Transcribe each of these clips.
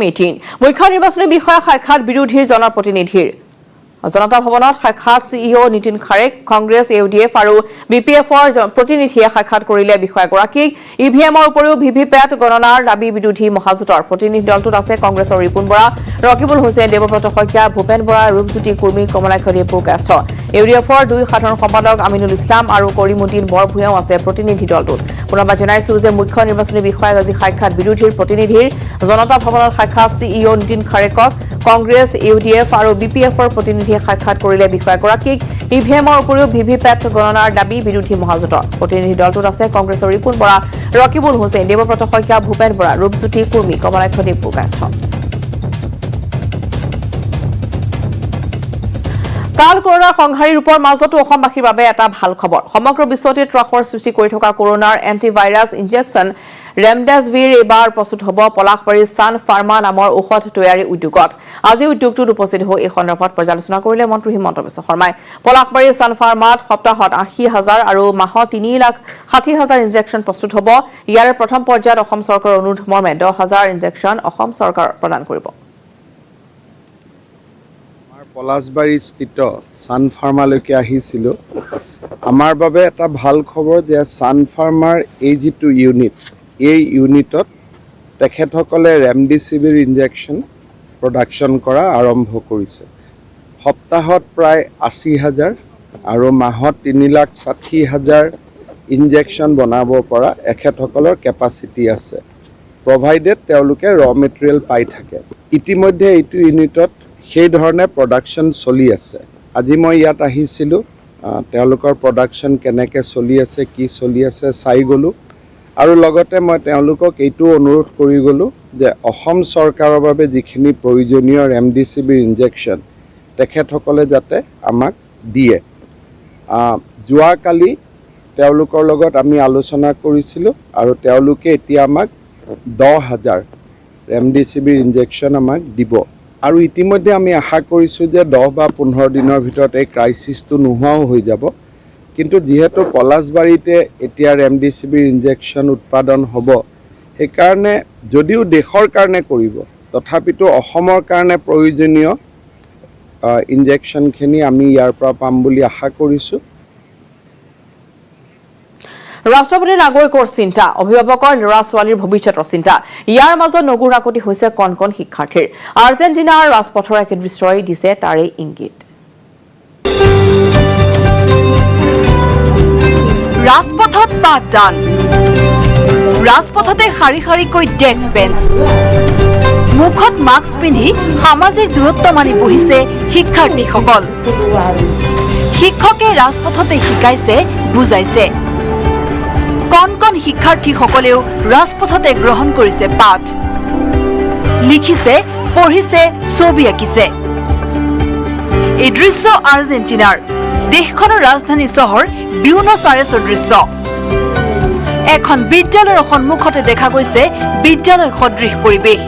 meeting মুখ্য নিৰ্বাচনী বিষয়া সাক্ষাৎ বিৰোধীৰ জনপ্ৰতিনিধিৰ জনতা ভৱনত সাক্ষাৎ সিইঅ নীতিন খাৰেক কংগ্ৰেছ ইউডিএফ আৰু বিপিএফৰ প্ৰতিনিধিয়ে সাক্ষাৎ কৰিলে বিষয়াগৰাকীক ইভিএমৰ উপৰিও ভিভিপেট গণনাৰ দাবী বিৰোধী মহাজোঁটৰ প্ৰতিনিধি দলটোত আছে কংগ্ৰেছৰ ৰিপুন বৰা ৰকিবুল হুছেইন দেৱব্ৰত শইকীয়া ভূপেন বৰা ৰূপজ্যোতি কুৰ্মী কমলাক্ষ দেৱপুৰ কাষ্ঠ ইউডিএফৰ দুই সাধাৰণ সম্পাদক আমিনুল ইছলাম আৰু কৰিমুদ্দিন বৰভূঞাও আছে প্ৰতিনিধি দলটোত পুনৰবাৰ জনাইছো যে মুখ্য নিৰ্বাচনী বিষয়াক আজি সাক্ষাৎ বিৰোধীৰ প্ৰতিনিধিৰ জনতা ভৱনত সাক্ষাৎ সিইঅ নীতিন খাৰেকক কংগ্ৰেছ ইউডিএফ আৰু বিপিএফৰ প্ৰতিনিধিয়ে সাক্ষাৎ কৰিলে বিষয়াগৰাকীক ইভিএমৰ উপৰিও ভিভিপেট গণনাৰ দাবী বিৰোধী মহাজোঁটৰ প্ৰতিনিধি দলটোত আছে কংগ্ৰেছৰ ৰিপুন বৰা ৰকিবুল হুছেইন দেৱব্ৰত শইকীয়া ভূপেন বৰা ৰূপজ্যোতি কুৰ্মী কমলাক্ষ দেৱপুৰ কাষ্ঠ কাল কৰোনাৰ সংহাৰী ৰূপৰ মাজতো অসমবাসীৰ বাবে এটা ভাল খবৰ সমগ্ৰ বিশ্বতে ত্ৰাসৰ সৃষ্টি কৰি থকা কৰোনাৰ এন্টিভাইৰাছ ইনজেকচন ৰেমডেছিভিৰ এবাৰ প্ৰস্তুত হ'ব পলাশবাৰীৰ সান ফাৰ্মা নামৰ ঔষধ তৈয়াৰী উদ্যোগত আজি উদ্যোগটোত উপস্থিত হৈ এই সন্দৰ্ভত পৰ্যালোচনা কৰিলে মন্ত্ৰী হিমন্ত বিশ্ব শৰ্মাই পলাশবাৰীৰ সান ফাৰ্মাত সপ্তাহত ৮০,০০০ আৰু মাহত ৩,৬০,০০০ ইনজেকচন প্ৰস্তুত হ'ব ইয়াৰ প্ৰথম পৰ্যায়ত অসম চৰকাৰৰ অনুৰোধ মৰ্মে ১০,০০০ ইনজেকচন অসম চৰকাৰ প্ৰদান কৰিব পলাশবাৰীস্থিত সান ফাৰ্মালৈকে আহিছিলোঁ আমাৰ বাবে এটা ভাল খবৰ যে সান ফাৰ্মাৰ এই যিটো এই ইউনিটত তেখেতসকলে ৰেমডেছিভিৰ ইনজেকশ্যন প্ৰডাকশ্যন কৰা আৰম্ভ কৰিছে সপ্তাহত প্ৰায় ৮০,০০০ আৰু মাহত ৩,৬০,০০০ ইনজেকশ্যন বনাব পৰা এখেতসকলৰ কেপাচিটি আছে প্ৰভাইডেড তেওঁলোকে ৰ মেটেৰিয়েল পাই থাকে ইতিমধ্যে এইটো ইউনিটত সেই ধৰণে প্ৰডাকশ্যন চলি আছে আজি মই ইয়াত আহিছিলোঁ তেওঁলোকৰ প্ৰডাকশ্যন কেনেকৈ চলি আছে কি চলি আছে চাই গ'লোঁ আৰু লগতে মই তেওঁলোকক এইটো অনুৰোধ কৰি গ'লোঁ যে অসম চৰকাৰৰ বাবে যিখিনি প্ৰয়োজনীয় ৰেমডেছিভিৰ ইনজেকশ্যন তেখেতসকলে যাতে আমাক দিয়ে যোৱাকালি তেওঁলোকৰ লগত আমি আলোচনা কৰিছিলোঁ আৰু তেওঁলোকে এতিয়া আমাক ১০,০০০ ৰেমডেছিভিৰ ইনজেকশ্যন আমাক দিব আৰু ইতিমধ্যে আমি আশা কৰিছোঁ যে ১০ বা ১৫ দিনৰ ভিতৰত এই ক্ৰাইচিছটো নোহোৱাও হৈ যাব কিন্তু যেহেতু পলাশবাৰীতে এতিয়া ৰেমডেছিভিৰ ইনজেকশ্যন উৎপাদন হ'ব সেইকাৰণে যদিও দেশৰ কাৰণে কৰিব তথাপিতো অসমৰ কাৰণে প্ৰয়োজনীয় ইনজেকশ্যনখিনি আমি ইয়াৰ পৰা পাম বুলি আশা কৰিছোঁ ৰাষ্ট্ৰপতি নাগৰিকৰ চিন্তা অভিভাৱকৰ ল'ৰা ছোৱালীৰ ভৱিষ্যতৰ চিন্তা ইয়াৰ মাজত নগুৰাকতি হৈছে কণ কণ শিক্ষাৰ্থীৰ আৰ্জেণ্টিনাৰ ৰাজপথৰ এক দৃশ্যই দিছে তাৰে ইংগিত ৰাজপথত পাঠদান ৰাজপথতে শাৰী শাৰীকৈ ডেস্ক বেঞ্চ মুখত মাস্ক পিন্ধি সামাজিক দূৰত্ব মানি বহিছে শিক্ষাৰ্থীসকল শিক্ষকে ৰাজপথতে শিকাইছে বুজাইছে কণ কণ শিক্ষাৰ্থীসকলেও ৰাজপথতে গ্ৰহণ কৰিছে পাঠ লিখিছে পঢ়িছে ছবি আঁকিছে এই দৃশ্য আৰ্জেণ্টিনাৰ দেশখনৰ ৰাজধানী চহৰ বিউনছ আইৰেছৰ দৃশ্য এখন বিদ্যালয়ৰ সন্মুখতে দেখা গৈছে বিদ্যালয় সদৃশ পৰিৱেশ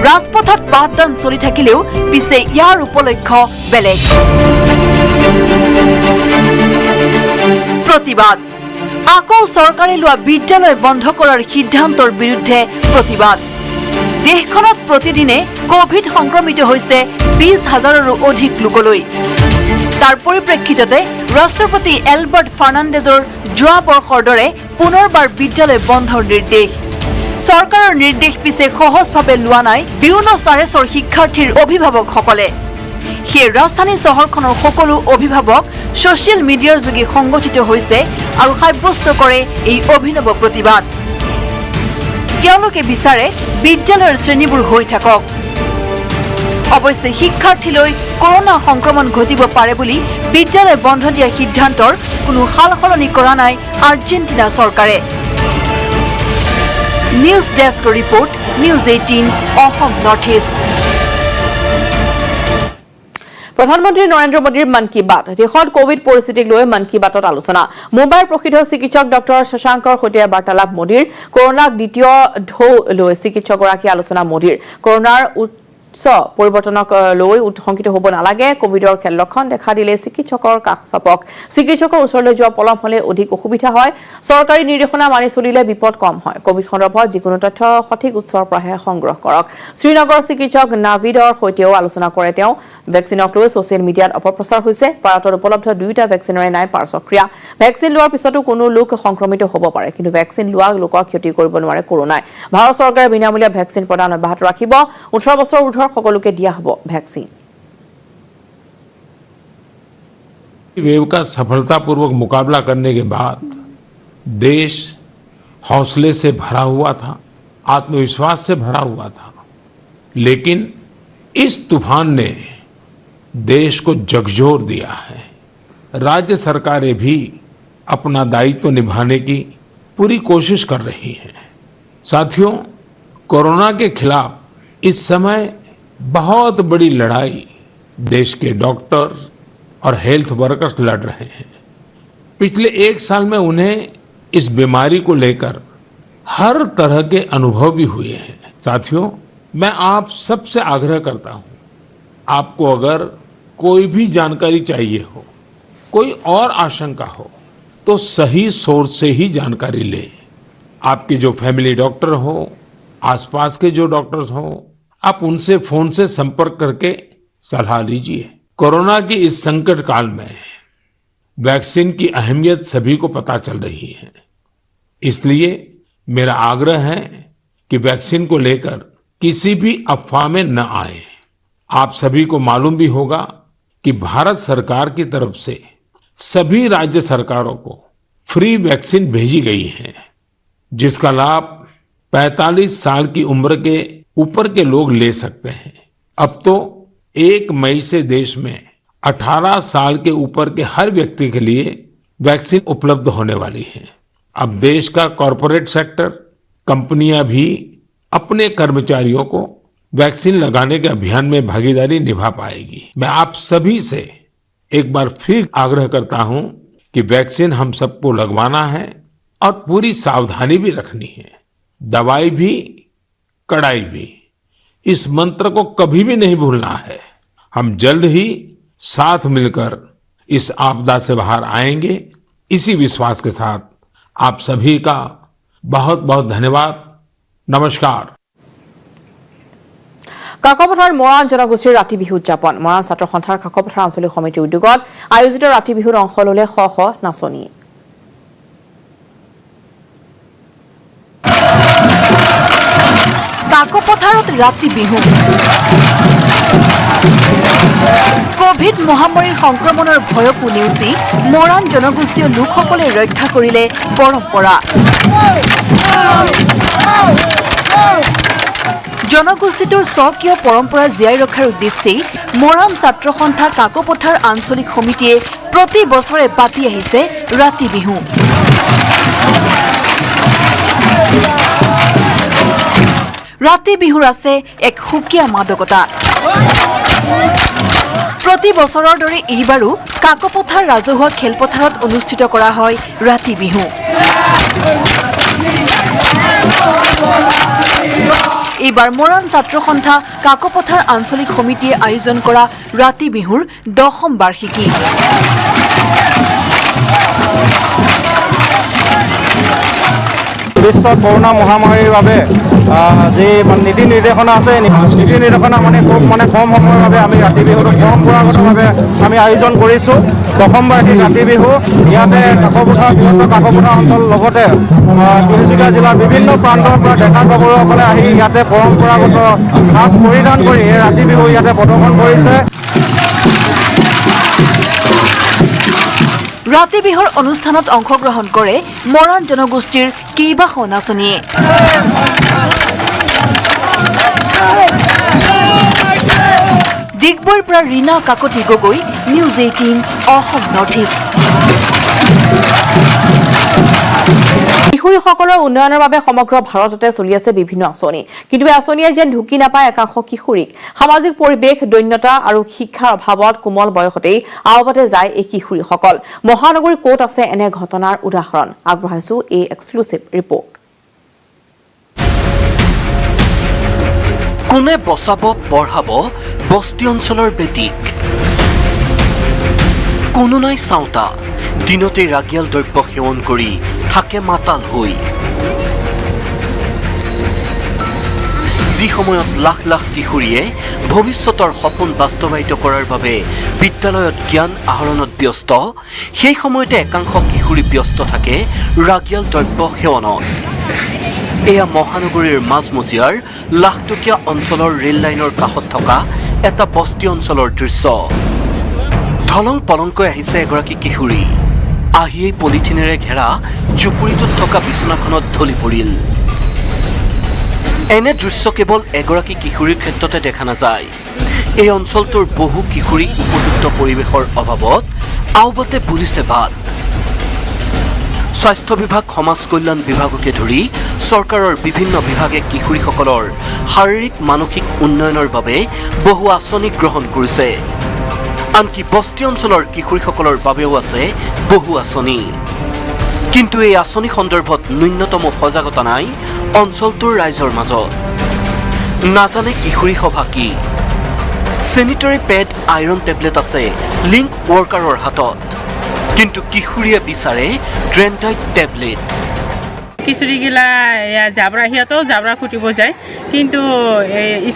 ৰাজপথত পাঠদান চলি থাকিলেও পিছে ইয়াৰ উপলক্ষ্য বেলেগ প্ৰতিবাদ আকৌ চৰকাৰে লোৱা বিদ্যালয় বন্ধ কৰাৰ সিদ্ধান্তৰ বিৰুদ্ধে প্ৰতিবাদ দেশখনত প্ৰতিদিনে কোভিড সংক্ৰমিত হৈছে ২০,০০০ৰো অধিক লোকলৈ তাৰ পৰিপ্ৰেক্ষিততে ৰাষ্ট্ৰপতি এলবাৰ্ট ফাৰ্ণাণ্ডেজৰ যোৱা বৰ্ষৰ দৰে পুনৰবাৰ বিদ্যালয় বন্ধৰ নিৰ্দেশ চৰকাৰৰ নিৰ্দেশ পিছে সহজভাৱে লোৱা নাই বিউনছ আইৰেছৰ শিক্ষাৰ্থীৰ অভিভাৱকসকলে সেই ৰাজধানী চহৰখনৰ সকলো অভিভাৱক ছ'চিয়েল মিডিয়াৰ যোগে সংগঠিত হৈছে আৰু সাব্যস্ত কৰে এই অভিনৱ প্ৰতিবাদ তেওঁলোকে বিচাৰে বিদ্যালয়ৰ শ্ৰেণীবোৰ হৈ থাকক অৱশ্যে শিক্ষাৰ্থীলৈ কৰোনা সংক্ৰমণ ঘটিব পাৰে বুলি বিদ্যালয় বন্ধ দিয়া সিদ্ধান্তৰ কোনো সাল সলনি কৰা নাই আৰ্জেণ্টিনা চৰকাৰে news desk report news 18 Assam north east প্ৰধানমন্ত্ৰী নৰেন্দ্ৰ মোদীৰ মন কী বাত দেশত কোভিড পৰিস্থিতিক লৈ মন কী বাতত আলোচনা মুম্বাইৰ প্ৰসিদ্ধ চিকিৎসক ডক্টৰ শশাংকৰ সৈতে বাৰ্তালাপ মোদীৰ কৰোনাক দ্বিতীয় ঢৌ লৈ চিকিৎসকগৰাকী আলোচনা মোদীৰ কৰোনাৰ পৰিৱৰ্তনক লৈ উৎশংকিত হ'ব নালাগে কোভিডৰ লক্ষণ দেখা দিলে চিকিৎসকৰ কাষ চাপক চিকিৎসকৰ ওচৰলৈ যোৱা পলম হ'লে অধিক অসুবিধা হয় চৰকাৰী নিৰ্দেশনা মানি চলিলে বিপদ কম হয় কোভিড সন্দৰ্ভত যিকোনো তথ্য সঠিক উৎসৰ পৰাহে সংগ্ৰহ কৰক শ্ৰীনগৰ চিকিৎসক নাভিদৰ সৈতেও আলোচনা কৰে তেওঁ ভেকচিনক লৈ ছ'চিয়েল মিডিয়াত অপপ্ৰচাৰ হৈছে ভাৰতত উপলব্ধ দুয়োটা ভেকচিনৰে নাই পাৰ্শ্বক্ৰিয়া ভেকচিন লোৱাৰ পিছতো কোনো লোক সংক্ৰমিত হ'ব পাৰে কিন্তু ভেকচিন লোৱা লোকক ক্ষতি কৰিব নোৱাৰে কৰোনাই ভাৰত চৰকাৰে বিনামূলীয়া ভেকচিন প্ৰদান অব্যাহত ৰাখিব 18 বছৰ ঊৰ্ধৰ সকলোকে দিয়া হ'ব ভেকচিন वेव का सफलतापूर्वक मुकाबला करने के बाद देश हौसले से भरा हुआ था आत्मविश्वास से भरा हुआ था लेकिन इस तूफान ने देश को झकझोर दिया है राज्य सरकारें भी अपना दायित्व निभाने की पूरी कोशिश कर रही हैं साथियों कोरोना के खिलाफ इस समय बहुत बड़ी लड़ाई देश के डॉक्टर्स और हेल्थ वर्कर्स लड़ रहे हैं पिछले 1 साल में उन्हें इस बीमारी को लेकर हर तरह के अनुभव भी हुए हैं साथियों मैं आप सबसे आग्रह करता हूं आपको अगर कोई भी जानकारी चाहिए हो कोई और आशंका हो तो सही सोर्स से ही जानकारी ले आपके जो फैमिली डॉक्टर हो आसपास के जो डॉक्टर्स हो आप उनसे फोन से संपर्क करके सलाह लीजिए कोरोना की इस संकट काल में वैक्सीन की अहमियत सभी को पता चल रही है इसलिए मेरा आग्रह है कि वैक्सीन को लेकर किसी भी अफवाह में न आए आप सभी को मालूम भी होगा कि भारत सरकार की तरफ से सभी राज्य सरकारों को फ्री वैक्सीन भेजी गई है जिसका लाभ 45 साल की उम्र के ऊपर के लोग ले सकते हैं अब तो 1 मई से देश में 18 साल के ऊपर के हर व्यक्ति के लिए वैक्सीन उपलब्ध होने वाली है अब देश का कॉरपोरेट सेक्टर कंपनियां भी अपने कर्मचारियों को वैक्सीन लगाने के अभियान में भागीदारी निभा पाएगी मैं आप सभी से एक बार फिर आग्रह करता हूं कि वैक्सीन हम सबको लगवाना है और पूरी सावधानी भी रखनी है दवाई भी कड़ाई भी इस मंत्र को कभी भी नहीं भूलना है हम जल्द ही साथ मिलकर इस आपदा से बाहर आएंगे इसी विश्वास के साथ आप सभी का बहुत बहुत धन्यवाद नमस्कार কাকপথাৰ মৰাণ জনগোষ্ঠীৰ ৰাতি বিহু উদযাপন মৰাণ ছাত্ৰ সন্থাৰ কাকপথাৰ আঞ্চলিক সমিতিৰ উদ্যোগত আয়োজিত ৰাতি বিহুৰ অংশ ললে শ শ নাচনী কাকপথাৰত ৰাতি বিহু কোভিড মহামাৰীৰ সংক্ৰমণৰ ভয়কো নেওচি মৰাণ জনগোষ্ঠীয় লোকসকলে ৰক্ষা কৰিলে পৰম্পৰা জনগোষ্ঠীটোৰ স্বকীয় পৰম্পৰা জীয়াই ৰখাৰ উদ্দেশ্যে মৰাণ ছাত্ৰ সন্থা কাকপথাৰ আঞ্চলিক সমিতিয়ে প্ৰতি বছৰে পাতি আহিছে ৰাতি বিহু ৰাতি বিহুৰ আছে এক সুকীয়া মাদকতা প্ৰতি বছৰৰ দৰে এইবাৰো কাকপথাৰ ৰাজহুৱা খেলপথাৰত অনুষ্ঠিত কৰা হয় ৰাতি বিহু এইবাৰ মৰাণ ছাত্ৰ সন্থা কাকপথাৰ আঞ্চলিক সমিতিয়ে আয়োজন কৰা ৰাতি বিহুৰ 10ম বাৰ্ষিকী বিশ্ব করোনা মহামারীর ভাবে যে নীতি নির্দেশনা আছে নীতি নির্দেশনা মানে কম সময়ের ভাবে আমি রাতি বিহুটো পরম্পরাগতভাবে আমি আয়োজন করেছো 10ম বার্ষিক রাতি বিহু ইয়াতে কাকপথাৰ বৃহত্তৰ কাকপথাৰ অঞ্চল লগতে তিনিচুকীয়া জিলাৰ বিভিন্ন প্ৰান্তৰ পৰা ডেকা গাভৰুসকলে আহি ইয়াতে পৰম্পৰাগত সাজ পৰিধান কৰি এই ৰাতি বিহু ইয়াতে প্ৰদৰ্শন কৰিছে ৰাতি বিহুৰ অনুষ্ঠানত অংশগ্ৰহণ কৰে মৰাণ জনগোষ্ঠীৰ কেইবাশ নাচনীয়ে ডিগবৈৰ পৰা Rina Kakati Gogoi news 18 Assam north east কিশোৰীসকলৰ উন্নয়নৰ বাবে সমগ্ৰ ভাৰততে চলি আছে বিভিন্ন আঁচনি কিন্তু এই আঁচনিয়ে যেন ঢুকি নাপায় একাংশ কিশোৰীক সামাজিক পৰিৱেশ দৈন্যতা আৰু শিক্ষাৰ অভাৱত কোমল বয়সতেই আওপাতে যায় এই কিশোৰীসকল মহানগৰী কোৰ্ট আছে এনে ঘটনাৰ উদাহৰণ আগবঢ়াইছো এই এক্সক্লুসিভ ৰিপৰ্ট কোনে বচাব পঢ়াব বস্তি অঞ্চলৰ বেটিক কোনো নাই চাওঁতা দিনতে ৰাগিয়াল দ্ৰব্য সেৱন কৰি থাকে মাতাল হৈ যি সময়ত লাখ লাখ কিশোৰীয়ে ভৱিষ্যতৰ সপোন বাস্তৱায়িত কৰাৰ বাবে বিদ্যালয়ত জ্ঞান আহৰণত ব্যস্ত সেই সময়তে একাংশ কিশোৰী ব্যস্ত থাকে ৰাগিয়াল দ্ৰব্য সেৱনত এয়া মহানগৰীৰ মাজমজিয়াৰ লাখটকীয়া অঞ্চলৰ ৰেল লাইনৰ কাষত থকা এটা বস্তি অঞ্চলৰ দৃশ্য ধলং পলংকৈ আহিছে এগৰাকী কিশোৰী আহিয়েই পলিথিনেৰে ঘেৰা জুপুৰিটোত থকা বিচনাখনত ঢলি পৰিল এনে দৃশ্য কেৱল এগৰাকী কিশোৰীৰ ক্ষেত্ৰতে দেখা নাযায় এই অঞ্চলটোৰ বহু কিশোৰী উপযুক্ত পৰিৱেশৰ অভাৱত আওবতে বুলিছে বাদ স্বাস্থ্য বিভাগ সমাজ কল্যাণ বিভাগকে ধৰি চৰকাৰৰ বিভিন্ন বিভাগে কিশোৰীসকলৰ শাৰীৰিক মানসিক উন্নয়নৰ বাবে বহু আঁচনি গ্ৰহণ কৰিছে আনকি বস্তি অঞ্চলৰ কিশোৰীসকলৰ বাবেও আছে বহু আঁচনি কিন্তু এই আঁচনি সন্দৰ্ভত ন্যূনতম সজাগতা নাই অঞ্চলটোৰ ৰাইজৰ মাজত নাজানে কিশোৰী সভা কি চেনিটাৰী পেড আইৰণ টেবলেট আছে লিংক ৱৰ্কাৰৰ হাতত কিন্তু কিশোৰীয়ে বিচাৰে ড্ৰেণ্টাইট টেবলেট কিশোৰীগিলা জাবৰা সিহঁতেও জাবৰা ফুটিব যায় কিন্তু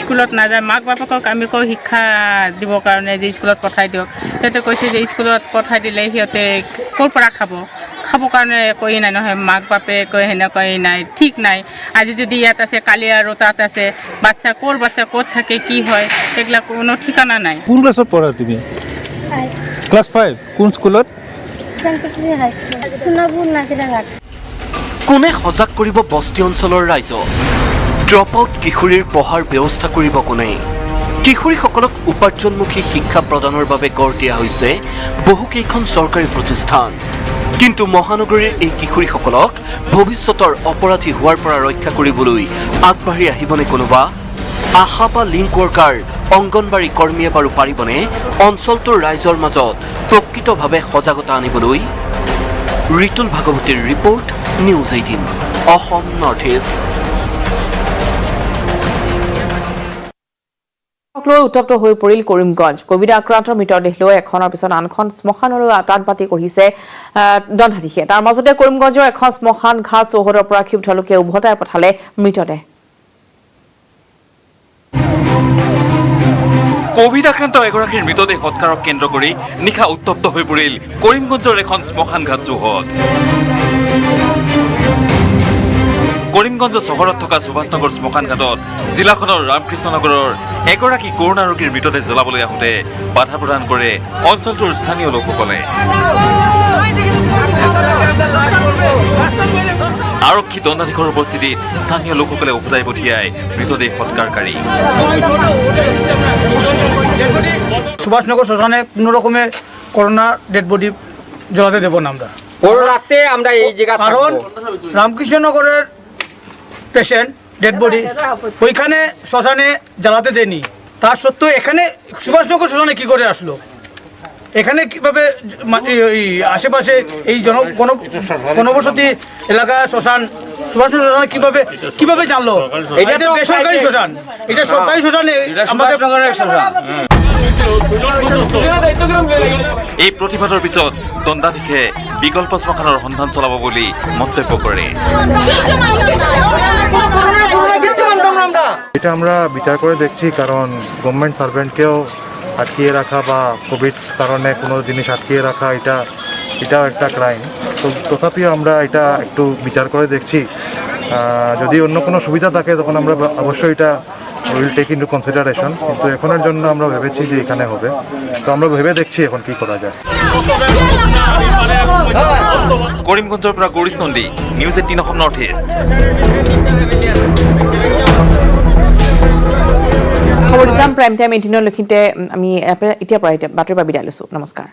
স্কুলত নাযায় মাক বাপেকক আমি কওঁ শিক্ষা দিবৰ কাৰণে যে স্কুলত পঠাই দিয়ক সিহঁতে কৈছে যে স্কুলত পঠাই দিলে সিহঁতে ক'ৰ পৰা খাবৰ কাৰণে কৈ নাই নহয় মাক বাপেক কৈ সেনেকৈ নাই ঠিক নাই আজি যদি ইয়াত আছে কালি আৰু তাত আছে বাচ্চা ক'ত থাকে কি হয় এইবিলাক কোনো ঠিকনা নাই কোন ক্লাছত পঢ়া তুমি ক্লাছ 5 কোন স্কুলত কোনে সজাগ কৰিব বস্তি অঞ্চলৰ ৰাইজক ড্ৰপ আউট কিশোৰীৰ পঢ়াৰ ব্যৱস্থা কৰিব কোনে কিশোৰীসকলক উপাৰ্জনমুখী শিক্ষা প্ৰদানৰ বাবে গঢ় দিয়া হৈছে বহুকেইখন চৰকাৰী প্ৰতিষ্ঠান কিন্তু মহানগৰীৰ এই কিশোৰীসকলক ভৱিষ্যতৰ অপৰাধী হোৱাৰ পৰা ৰক্ষা কৰিবলৈ আগবাঢ়ি আহিবনে কোনোবা আশা বা লিংক ৱৰ্কাৰ অংগনবাড়ী কৰ্মীয়ে বাৰু পাৰিবনে অঞ্চলটোৰ ৰাইজৰ মাজত প্ৰকৃতভাৱে সজাগতা আনিবলৈ ঋতুল ভাগৱতীৰ report news 18 Assam north east উত্তপ্ত হৈ পৰিল কৰিমগঞ্জ কোভিড আক্ৰান্তৰ মৃতদেহ লৈ এখনৰ পিছত আনখন শ্মশানলৈ আতাতবাতি কৰিছে দণ্ডাধীশে তাৰ মাজতে কৰিমগঞ্জৰ এখন শ্মশান ঘাট চৌহদৰ পৰা ক্ষুব্ধ লোকে উভতাই পঠালে মৃতদেহ কোভিড আক্ৰান্ত এগৰাকীৰ মৃতদেহ সৎকাৰক কেন্দ্ৰ কৰি নিশা উত্তপ্ত হৈ পৰিল কৰিমগঞ্জৰ এখন শ্মশান ঘাট চৌহদ কৰিমগঞ্জ চহৰত থকা সুভাষনগৰ শ্মশান ঘাটত জিলাখনৰ ৰামকৃষ্ণনগৰৰ এগৰাকী কৰোনা ৰোগীৰ মৃতদেহ জ্বলাবলৈ আহোঁতে বাধা প্ৰদান কৰে অঞ্চলটোৰ স্থানীয় লোকসকলে আৰক্ষী দণ্ডাধীশৰ উপস্থিতিত স্থানীয় লোকসকলে উভতাই পঠিয়াই মৃতদেহ সৎকাৰকাৰী সুভাষনগর শ্মশানে কোনো রকমে করোনা ডেড বডি জ্বলাতে দেব না আমরা কারণ রামকৃষ্ণনগরের পেশেন্ট ডেড বডি ওইখানে শ্মশানে জ্বালাতে দেয়নি তার সত্ত্বেও এখানে সুভাষনগর শ্মশানে কি করে আসলো এখানে কিভাবে আশেপাশে এই জনবসতি এলাকা শ্মশান সুভাষনগর শ্মশান কিভাবে জানলো এটা বেসরকারি শ্মশান এটা সরকারি শ্মশান আমাদের এই প্ৰতিবাদৰ পিছত দণ্ডাধীশে বিকল্প শ্মশানৰ সন্ধান চলাব বুলি মন্তব্য কৰে এটা আমরা বিচার করে দেখছি কারণ গভর্নমেন্ট সার্ভেন্টকেও আটকিয়ে রাখা বা কোভিড কারণে কোনো জিনিস আটকিয়ে রাখা এটাও একটা ক্রাইম তো তথাপিও আমরা এটা একটু বিচার করে দেখছি যদি অন্য কোনো সুবিধা থাকে তখন আমরা অবশ্যই এটা উইল টেক ইনটু কনসিডারেশন কিন্তু এখনের জন্য আমরা ভেবেছি যে এখানে হবে তো আমরা ভেবে দেখছি এখন কি করা যায় কৰিমগঞ্জৰ পৰা Gourish Nandi news 18 Assam north east খবৰ প্ৰাইম টাইম 18 লখিতে আমি এতিয়া পৰা বাতৰি পৰা বিদায় লৈছো নমস্কাৰ